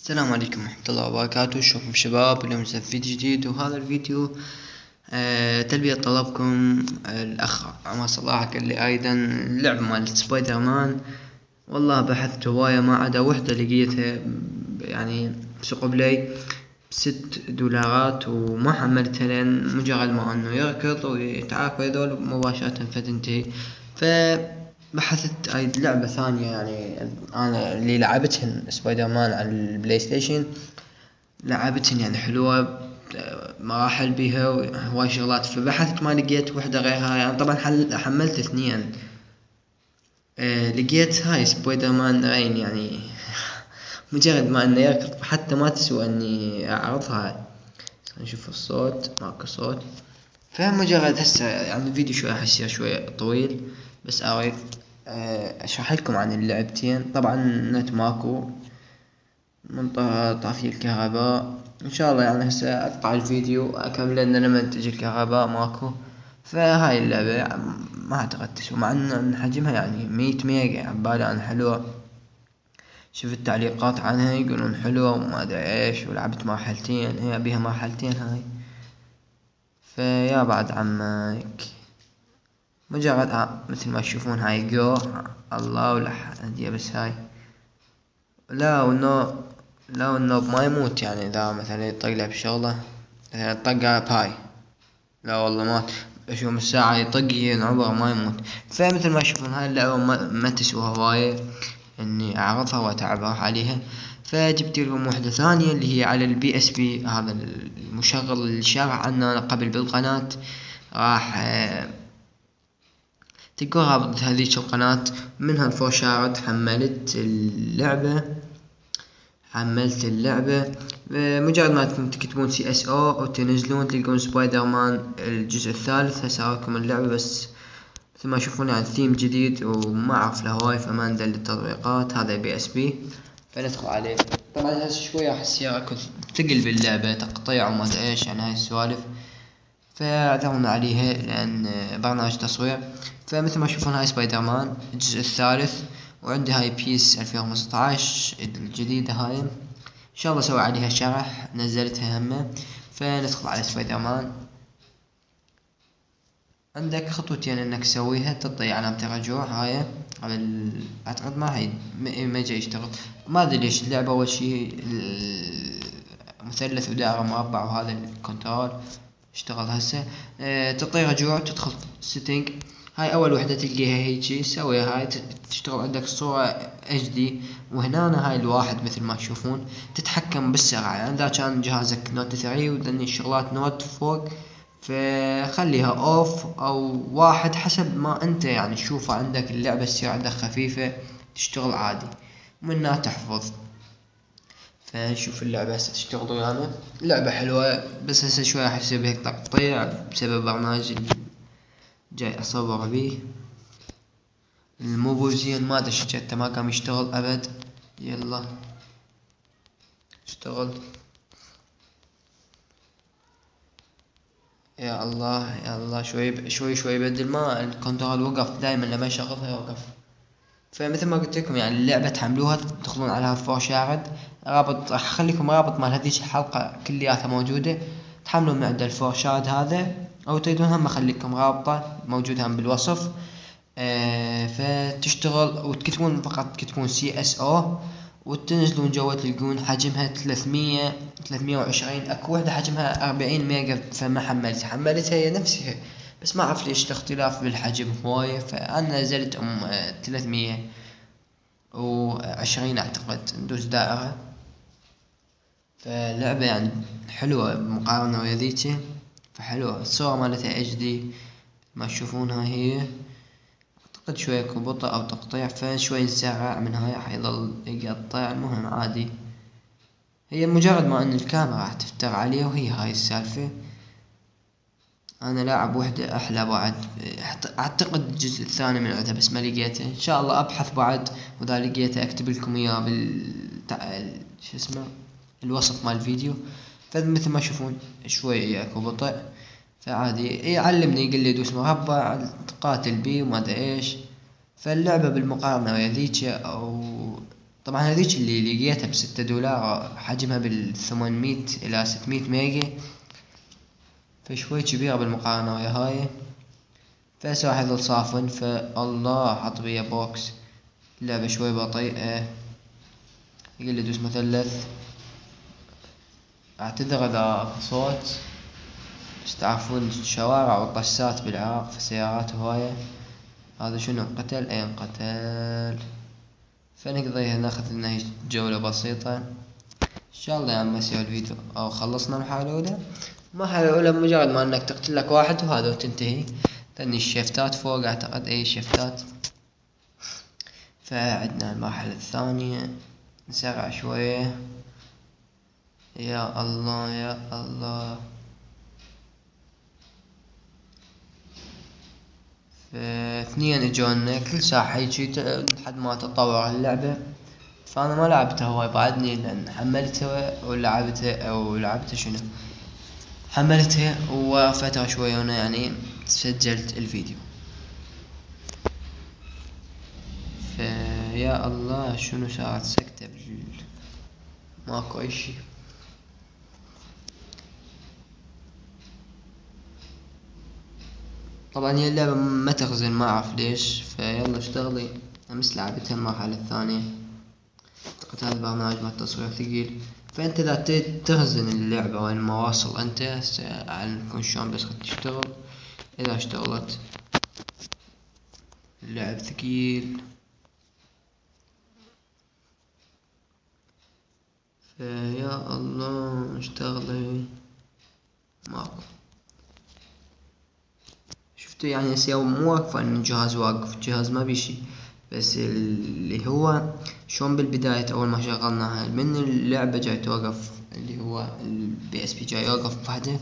السلام عليكم ورحمة الله وبركاته. شلونكم شباب؟ اليوم نزل فيديو جديد، وهذا الفيديو تلبية طلبكم. الأخ عمر صلاح قال لي أيضا لعبة مال سبايدر مان. والله بحثت هواية ما عدا وحدة لقيتها، يعني سوق بلاي $6 وما حملتها لأن مجرد ما أنه يركض ويتعافى هذول مباشرة فتنتهي. فبحثت أيضا لعبة ثانية، يعني أنا اللي لعبتهن سبايدر مان على البلاي ستيشن، لعبتهن يعني حلوة، مراحل بيها وهواي شغلات. فبحثت ما لقيت وحدة غيرها، يعني طبعا حملت اثنين. لقيت هاي سبايدر مان رين، يعني مجرد ما انه يركض حتى ما تسوى اني اعرضها. نشوف الصوت، ماكو صوت. فمجرد هسه يعني الفيديو شوي راح يصير شوي طويل، بس اريد اشرح لكم عن اللعبتين. طبعا نت ماكو، منطقة طافي الكهرباء. ان شاء الله يعني هسه اقطع الفيديو اكمل لان لما تجي الكهرباء ماكو. فهاي اللعبة ما اعتقد تسوى، مع ان حجمها يعني 100 ميجا، عبالي عن حلوة. شفت تعليقات عنها يقولون حلوة وما ادري ايش، ولعبت مرحلتين، هي بيها مرحلتين هاي. فيا بعد عمك مجرد مثل ما تشوفون هاي جو الله، ولا هدية بس هاي. لا والنوب ما يموت، يعني اذا مثلا يطق له بشغلة، مثلا طقها باي، لا والله مات. اشوف الساعة يطق ينعبر ما يموت. فمثل ما تشوفون هاي اللعبة ما تسوى هواية اني اعرضها واتعب عليها. فجبت لهم واحدة ثانية اللي هي على البي اس بي، هذا المشغل اللي شارع عنا قبل بالقناة. راح تلقوا رابط هذيك القناة، منها الفوشارد. حملت اللعبة. مجرد ما تكتبون CSO وتنزلون تلقون سبايدر مان الجزء الثالث. هسه راكم اللعبة، بس مثل ما تشوفون يعني ثيم جديد وما اعرف له هواي، فما ندل التطبيقات. هذا بي اس بي، فندخل عليه. طبعا هسه شوي راح يصير اكو ثقل باللعبة، تقطيع وما ادري ايش، يعني هاي السوالف، فاعذرونا عليها لان برنامج تصوير. فمثل ما تشوفون هاي سبايدر مان الجزء الثالث، وعندي هاي بيس 2015 الجديدة هاي، ان شاء الله اسوي عليها شرح، نزلتها همه. فندخل على سبايدر مان. عندك خطوتين انك تسويها، تطي علامة الرجوع هاي على اعتقد ما هي ما جاي يشتغل، ما ادري ليش. اللعبة اول شي مثلث ودائرة مربع، وهذا الكنترول اشتغل هسه. تطي رجوع، تدخل سيتنج. هاي اول وحدة تلقيها هيجي، سويها هاي تشتغل عندك الصورة HD. وهنا هاي الواحد مثل ما تشوفون تتحكم بالسرعة، يعني اذا كان جهازك نوت 3 وذني الشغلات نوت فوق، فخليها اوف او واحد حسب ما انت يعني تشوفه عندك. اللعبة تصير عندك خفيفة، تشتغل عادي، ومنها تحفظ. فنشوف اللعبة هسه تشتغل ويانا. لعبة حلوة، بس هسه شوي راح يصير بهيك تقطيع بسبب برنامج اللي جاي اصور بيه. المو زين، ما ادري حتى ما قام يشتغل ابد. يلا اشتغل. يا الله يا الله، شوي بدل ما الكنترول وقف، دائما لما يشغلها يوقف. فمثل ما قلت لكم يعني اللعبة تحملوها، تدخلون على فورشارد. رابط راح اخليكم رابط مال هذيك الحلقة كلياتها موجودة، تحملون من عند الفورشارد هذا، او تريدون هم اخليكم رابطة موجودة هم بالوصف. فتشتغل وتكتبون فقط تكتبون CSO، وتنزلون جوا تلقون حجمها 320. اكو وحدة حجمها 40 ميجا، فما حملتها هي نفسها، بس ما اعرف ليش الاختلاف بالحجم هواية. فانا نزلت 320 اعتقد، ندوس دائرة. فلعبة يعني حلوة مقارنة ويا ذيك، فحلوة. الصورة مالتها HD ما تشوفونها هي. اعتقد شوية اكو بطء او تقطيع، فشوي نسرع من هاي حيظل يقطع. المهم عادي، هي مجرد ما ان الكاميرا راح تفتر عليه، وهي هاي السالفة. انا لاعب وحدة احلى بعد، اعتقد الجزء الثاني من عندها بس ما لقيته. ان شاء الله ابحث بعد، واذا لقيته اكتب لكم اياه شو اسمه الوصف مال الفيديو. فمثل ما تشوفون شوي اكو بطء، فعادي يعلمني يقول لي دوس مربع تقاتل بيه وما ادري ايش. فاللعبة بالمقارنة ويا ذيك او طبعا هذيك اللي لقيتها ب$6، حجمها بال800 إلى 600 ميجا، فشوي كبيرة بالمقارنة ويا هاي. فهسه راح يظل صافن. فالله حط بيها بوكس، اللعبة شوي بطيئة. يقول لي دوس مثلث. اعتذر اذا صوت، بس تعرفون الشوارع والطشات بالعراق في سيارات هواية. هذا شنو انقتل؟ اي انقتل. فنقضيها ناخذ لنا جولة بسيطة ان شاء الله. يعني ما يسوي الفيديو او خلصنا المرحلة الاولى. المرحلة الاولى مجرد ما انك تقتل لك واحد وهذا وتنتهي. تني الشيفتات فوق اعتقد، اي شيفتات. فعندنا المرحلة الثانية، نسرع شوية. يا الله يا الله. اثنين اجونا كل ساعة هيجي لحد ما تتطور اللعبة. فانا ما لعبتها هواي بعدني، لان حملتها ولعبتها شنو، حملتها وفترة شوي وانا يعني سجلت الفيديو. فيا الله شنو صارت سكتة ماكو اي شي. طبعا هي اللعبة ما تخزن، ما اعرف ليش. فيلا اشتغلي. امس لعبتها المرحلة الثانية. اعتقد هذا البرنامج مع التصوير ثقيل. فانت اذا تخزن اللعبة وين ما واصل انت، اعلمكم شلون بس تشتغل. اذا اشتغلت اللعب ثقيل. فيا الله اشتغلي. ماكو. شفتوا يعني هسه مو واقفة ان الجهاز واقف، الجهاز ما بيشي. بس اللي هو شلون بالبداية اول ما شغلناها من اللعبة جاي توقف، اللي هو البي اس بي جاي يوقف بوحده.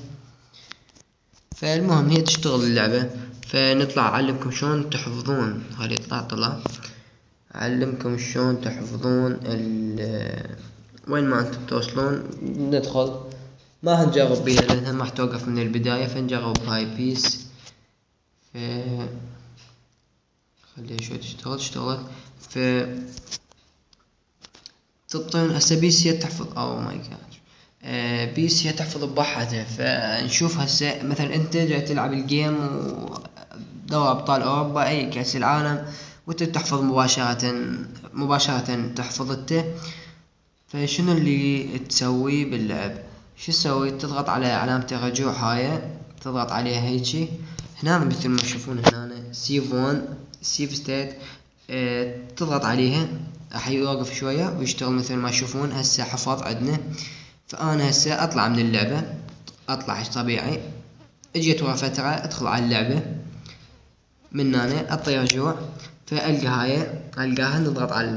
فالمهم هي تشتغل اللعبة. فنطلع اعلمكم شلون تحفظون. خلي طلع اعلمكم شلون تحفظون وين ما انتم توصلون. ندخل ما هنجرب بيها لانها ما راح توقف من البداية. فنجرب هاي بيس. خليها شوي اشتغلت. ف تبطين هسه بيس هي تحفظ. او ماي جاد. بيس هي تحفظ بوحدها. فنشوف هسه مثلا انت جاي تلعب الجيم ودوري ابطال اوروبا اي كاس العالم، وانت تحفظ مباشرة تحفظ انت. فشنو اللي تسوي باللعب؟ شو تسوي؟ تضغط على علامة الرجوع هاي، تضغط عليها هيجي. هنا مثل ما تشوفون هنا سيف 1 سيف ستيت. تضغط عليها راح يوقف شوية ويشتغل مثل ما تشوفون. هسه حفظ عندنا. فانا هسه اطلع من اللعبة، اطلع طبيعي. اجيت ورا فترة ادخل على اللعبة من هنا اعطي رجوع. القاها نضغط على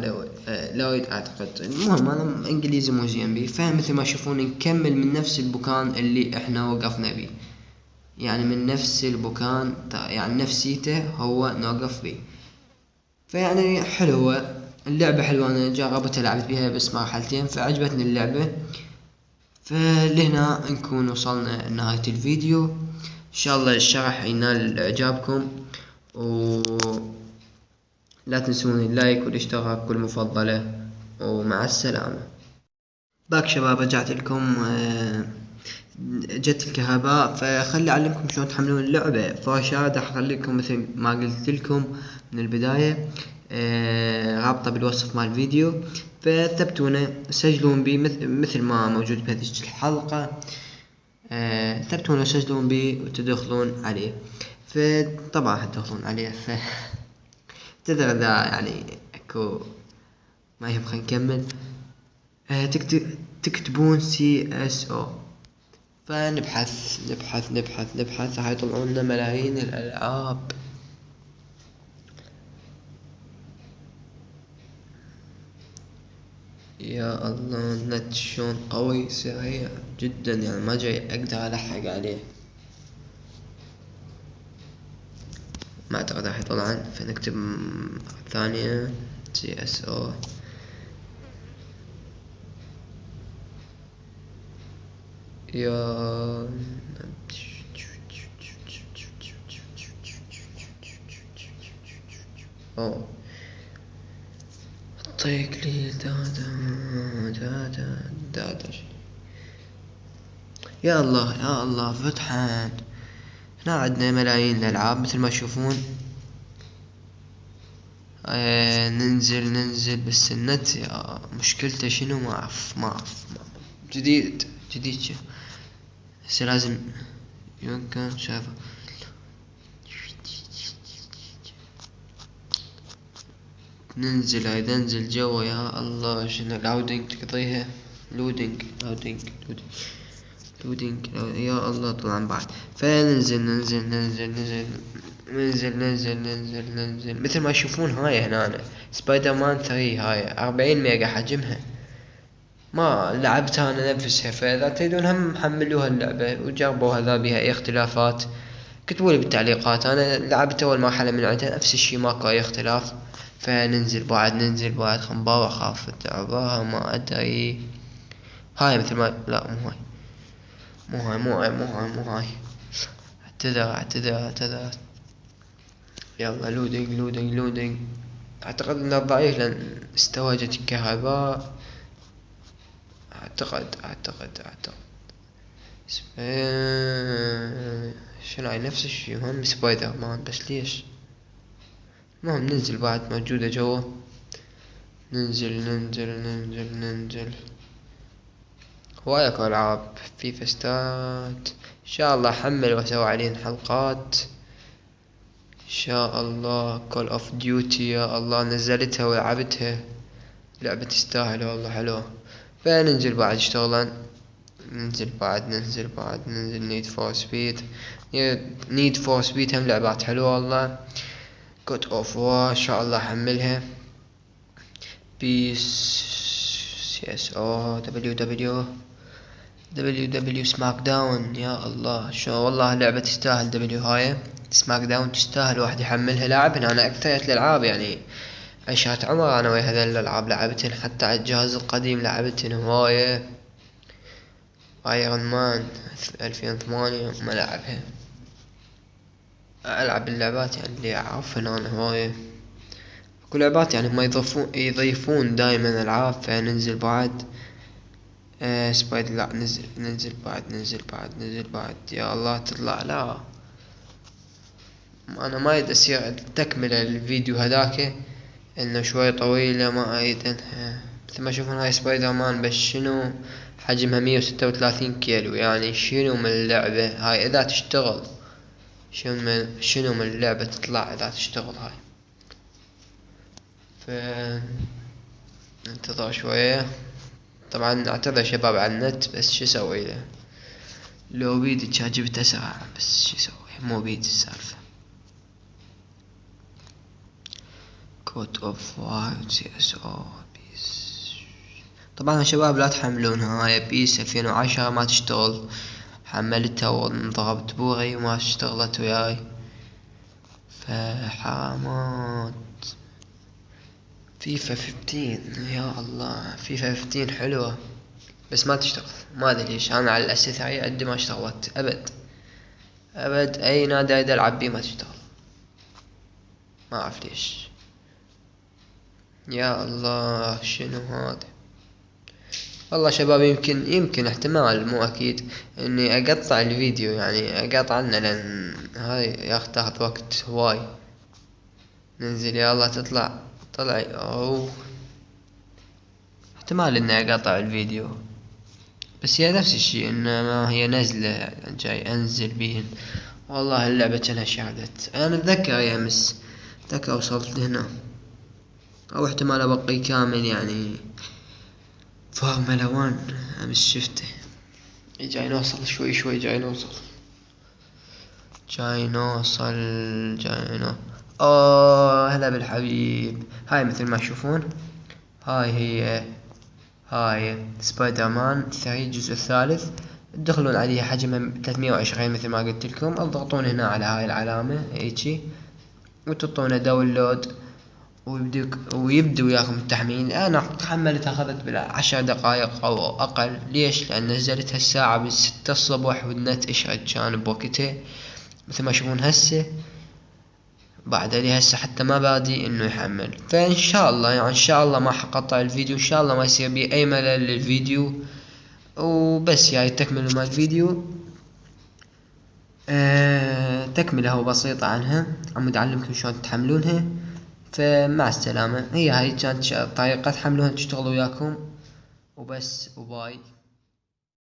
لويد اعتقد. المهم انا انجليزي مو زين بي. فمثل ما تشوفون نكمل من نفس المكان اللي احنا وقفنا بيه. يعني من نفس المكان، يعني نفسيته هو نوقف بيه. فيعني حلوة اللعبة، حلوة. انا جربتها لعبت بيها بس مرحلتين فعجبتني اللعبة. فلهنا نكون وصلنا لنهاية الفيديو. ان شاء الله الشرح ينال اعجابكم، لا تنسون اللايك والاشتراك والمفضلة. ومع السلامة. باك شباب رجعت لكم. جت الكهرباء فخلي اعلمكم شلون تحملون اللعبة. فرشاد راح اخليكم مثل ما قلت لكم من البداية. رابطة بالوصف مال الفيديو. فثبتونه سجلون بي مثل ما موجود بهذه الحلقة. ثبتونه وسجلون بي وتدخلون عليه. فطبعا حتدخلون عليه. تدري ذا يعني اكو ما يبقى نكمل. تكتبون CSO. فنبحث نبحث نبحث نبحث راح يطلعون لنا ملايين الالعاب. يا الله النت شلون قوي سريع جدا، يعني ما جاي اقدر الحق عليه. ما اعتقد راح يطلعن. فنكتب ثانية CSO. يا طيق لي دا. يا الله يا الله فتحان. هنا عندنا ملايين الألعاب مثل ما تشوفون. ننزل بس النت مشكلته شنو ما اعرف جديد شو هسه لازم يمكن شايفه. ننزل جوا يا الله شنو لودينج تقضيها لودينج يا الله طلع بعد. ننزل مثل ما تشوفون. هاي هنا سبايدر مان 3 هاي 40 ميجا حجمها. ما لعبتها انا نفسها، فاذا تريدون هم حملوها اللعبة وجربوا هذا بها اي اختلافات كتبوا لي بالتعليقات. انا لعبت اول مرحلة من عندها نفس الشي ماكو اي اختلاف. فننزل بعد خنبا اخاف تعباها ما ادري. هاي مثل ما لا مو هاي اعتذر. يلا لودينج. اعتقد انه ضعيف لان استوجت الكهرباء. اعتقد شنو هاي نفس الشي هم سبايدر مان بس ليش. المهم ننزل بعد موجودة جوا. ننزل هواي اكو العاب في فستات ان شاء الله حمل واسوي عليهم حلقات ان شاء الله. كول اوف ديوتي يا الله نزلتها ولعبتها، لعبة تستاهل والله حلوة. فننزل بعد اشتغلن. ننزل نيد فور سبيد هم لعبات حلوة والله. كوت اوف وار ان شاء الله حملها. بيس سي اس او دبليو سماك داون يا الله شو والله لعبة تستاهل. هاي سماك داون تستاهل واحد يحملها. لاعبها انا اكثر الالعاب يعني عشرة عمر انا ويا هذول الالعاب لعبتهن، حتى على الجهاز القديم لعبتهن هواية. ايرون مان 2008 ما لعبها. العب اللعبات يعني اللي اعرفهن انا هواية. كل لعبات يعني ما يضيفون دائما العاب. فننزل بعد سبايد لا ننزل بعد يا الله تطلع. لا انا ما اريد اصير تكمل الفيديو هذاك انه شوي طويلة ما اريد انها. مثل ما تشوفون هاي سبايدر مان بس شنو حجمها 136 كيلو يعني شنو من اللعبة هاي اذا تشتغل. شنو من اللعبة تطلع اذا تشتغل هاي. ننتظر شوية. طبعا اعتذر شباب على النت بس شو اسوي له. لو بيدي كان جبت اسرع بس شو اسوي مو بيدي السالفة. كوت اوف وار سي اس او بيس. طبعا يا شباب لا تحملونها هاي بيس 2010 ما تشتغل. حملتها وانضربت بوري وما اشتغلت وياي فحرامات. فيفا 15 يا الله فيفا 15 حلوة بس ما تشتغل ما ادري ليش. انا على الاساس هاي قد ما اشتغلت ابد اي نادي اريد العب بيه ما تشتغل ما اعرف ليش. يا الله شنو هذا. والله شباب يمكن احتمال مو اكيد اني اقطع الفيديو يعني اقطع عنه لان هاي تاخذ وقت هواي. ننزل يا الله طلع او احتمال اني اقطع الفيديو بس هي نفس الشيء انما هي نزلة جاي انزل بيهن. والله اللعبة كانها شهدت. انا اتذكر يا امس اتذكر وصلت هنا او احتمال ابقي كامل يعني فورمولا 1 امس شفته. جاي نوصل شوي جاي نوصل. هلا بالحبيب. هاي مثل ما تشوفون هاي سبايدر مان 3 الجزء الثالث. تدخلون عليها حجمها 320 مثل ما قلت لكم. اضغطون هنا على هاي العلامة هيجي وتعطونه داونلود ويبدو وياكم التحميل. انا حملتها اخذت بلا 10 دقائق او اقل. ليش؟ لان نزلتها الساعة ب6 الصبح والنت اشعد كان بوقته مثل ما تشوفون هسه بعد لي هسه حتى ما بادي انه يحمل. فان شاء الله يعني ان شاء الله ما حقطع الفيديو، ان شاء الله ما يصير بي اي ملل للفيديو. وبس يعني تكمل مال الفيديو تكملة وبسيطة عنها، عم أعلمكم شلون تحملونها. فمع السلامة، هي هاي كانت طريقة تحملوها تشتغلوا وياكم وبس، وباي.